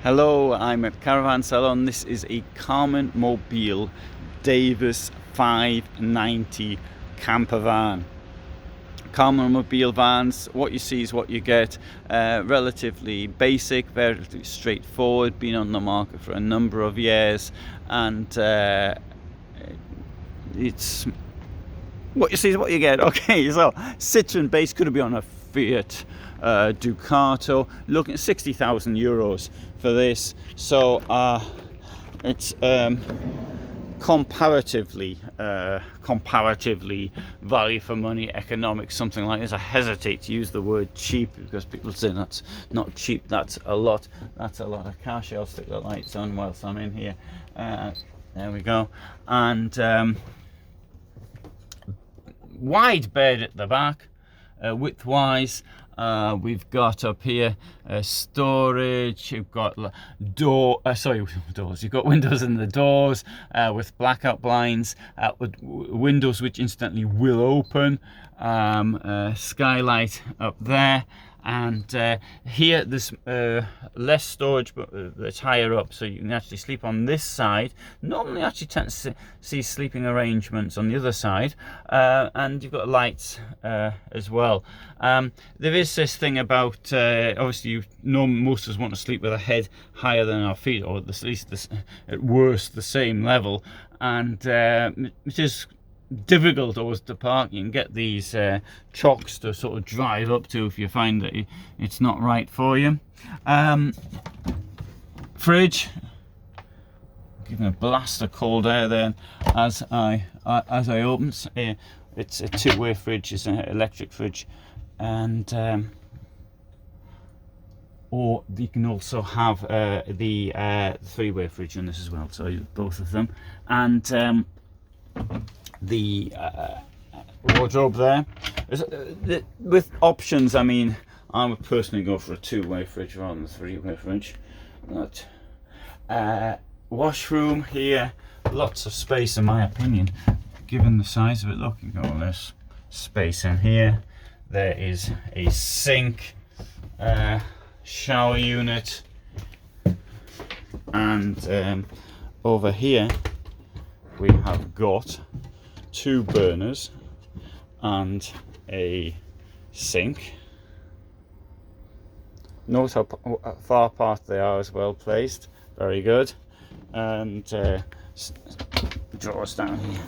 Hello, I'm at Caravan Salon. This is a Karmann Mobil Davis 590 camper van. Karmann Mobil vans, what you see is what you get. Relatively basic, very straightforward, been on the market for a number of years, and it's what you see is what you get. Okay, so Citroen base, could have been on a Fiat Ducato, looking at €60,000 for this. So it's comparatively value for money economic, something like this. I hesitate to use the word cheap because people say that's not cheap, that's a lot of cash. I'll stick the lights on whilst I'm in here. There we go. And wide bed at the back, width wise. We've got up here storage. You've got doors. You've got windows in the doors with blackout blinds, with windows which instantly will open. Skylight up there, and here there's less storage, but it's higher up, so you can actually sleep on this side. Normally, I actually tend to see sleeping arrangements on the other side, and you've got lights as well. There is this thing about obviously most of us want to sleep with a head higher than our feet, or at least at worst the same level, and which is difficult always to park. You can get these chocks to sort of drive up to if you find that it's not right for you. Fridge, giving a blast of cold air there as I open. It's a two-way fridge, it's an electric fridge, and or you can also have the three-way fridge in this as well, so both of them. And the wardrobe there with options. I mean, I would personally go for a two-way fridge rather than a three-way fridge. But washroom here, lots of space in my opinion, given the size of it. Look, you got all this space in here. There is a sink, shower unit, and over here we have got two burners and a sink. Note how far apart they are as well placed. Very good. And drawers down here.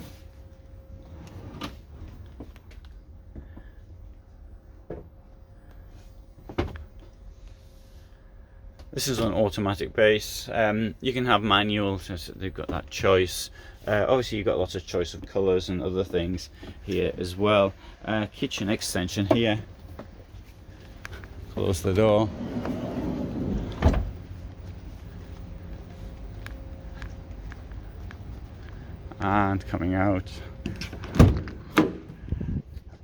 This is an automatic base. You can have manual, so they've got that choice. Obviously you've got lots of choice of colours and other things here as well. Kitchen extension here. Close the door. And coming out.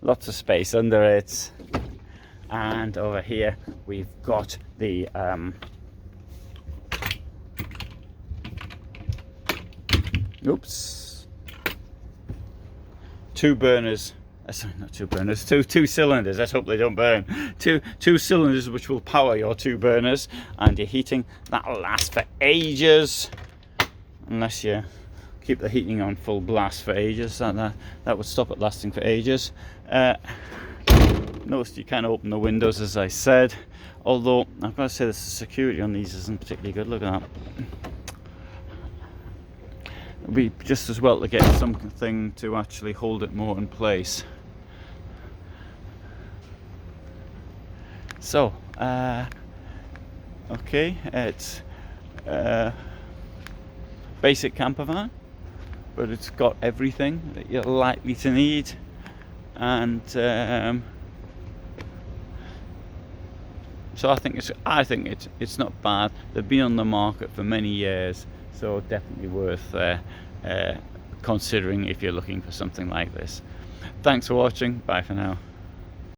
Lots of space under it. And over here we've got the two burners. Sorry, not two burners. Two cylinders. Let's hope they don't burn. Two cylinders which will power your two burners, and your heating that'll last for ages, unless you keep the heating on full blast for ages. That would stop it lasting for ages. Notice you can open the windows, as I said. Although I've got to say the security on these isn't particularly good. Look at that. It'd be just as well to get something to actually hold it more in place. So, okay, it's basic camper van, but it's got everything that you're likely to need, and so I think it's not bad. They've been on the market for many years, so definitely worth considering if you're looking for something like this. Thanks for watching. Bye for now.